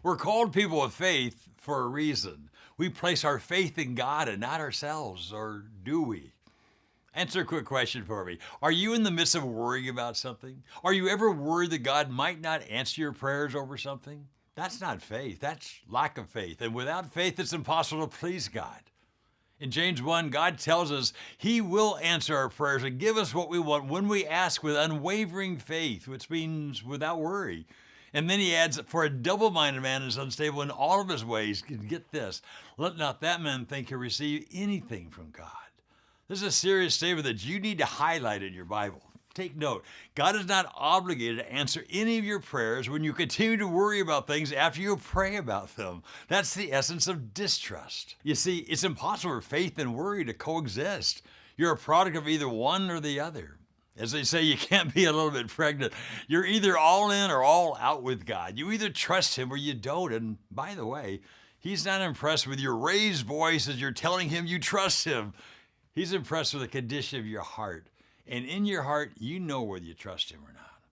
We're called people of faith for a reason. We place our faith in God and not ourselves, or do we? Answer a quick question for me. Are you in the midst of worrying about something? Are you ever worried that God might not answer your prayers over something? That's not faith. That's lack of faith. And without faith, it's impossible to please God. In James 1, God tells us He will answer our prayers and give us what we want when we ask with unwavering faith, which means without worry. And then He adds, for a double-minded man is unstable in all of his ways. Get this, let not that man think he'll receive anything from God. This is a serious statement that you need to highlight in your Bible. Take note. God is not obligated to answer any of your prayers when you continue to worry about things after you pray about them. That's the essence of distrust. You see, it's impossible for faith and worry to coexist. You're a product of either one or the other. As they say, you can't be a little bit pregnant. You're either all in or all out with God. You either trust Him or you don't. And by the way, He's not impressed with your raised voice as you're telling Him you trust Him. He's impressed with the condition of your heart. And in your heart, you know whether you trust Him or not.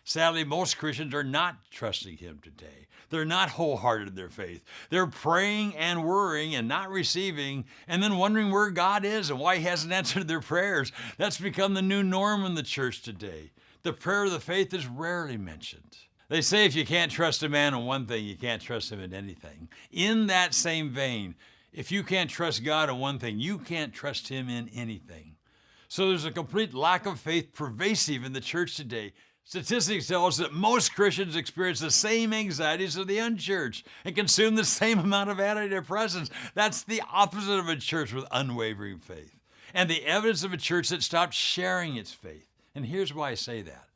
Sadly, most Christians are not trusting Him today. They're not wholehearted in their faith. They're praying and worrying and not receiving, and then wondering where God is and why He hasn't answered their prayers. That's become the new norm in the church today. The prayer of the faith is rarely mentioned. They say if you can't trust a man in one thing, you can't trust him in anything. In that same vein, if you can't trust God in one thing, you can't trust Him in anything. So there's a complete lack of faith pervasive in the church today. Statistics tell us that most Christians experience the same anxieties of the unchurched and consume the same amount of antidepressants. That's the opposite of a church with unwavering faith, and the evidence of a church that stopped sharing its faith. And here's why I say that.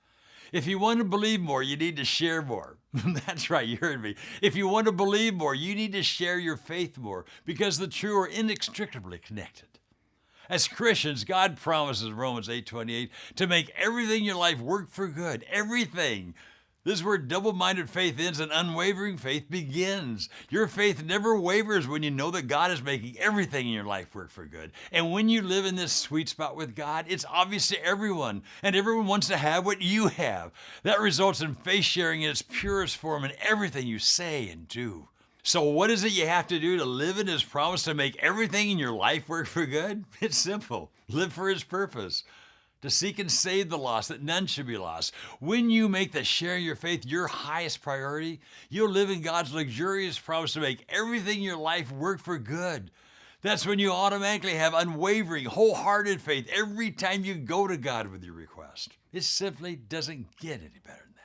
If you want to believe more, you need to share more. That's right, you heard me. If you want to believe more, you need to share your faith more, because the two are inextricably connected. As Christians, God promises, Romans 8:28, to make everything in your life work for good. Everything. This is where double-minded faith ends and unwavering faith begins. Your faith never wavers when you know that God is making everything in your life work for good. And when you live in this sweet spot with God, it's obvious to everyone, and everyone wants to have what you have. That results in faith sharing in its purest form in everything you say and do. So what is it you have to do to live in His promise to make everything in your life work for good? It's simple. Live for His purpose, to seek and save the lost, that none should be lost. When you make the sharing your faith your highest priority, you'll live in God's luxurious promise to make everything in your life work for good. That's when you automatically have unwavering, wholehearted faith every time you go to God with your request. It simply doesn't get any better than that.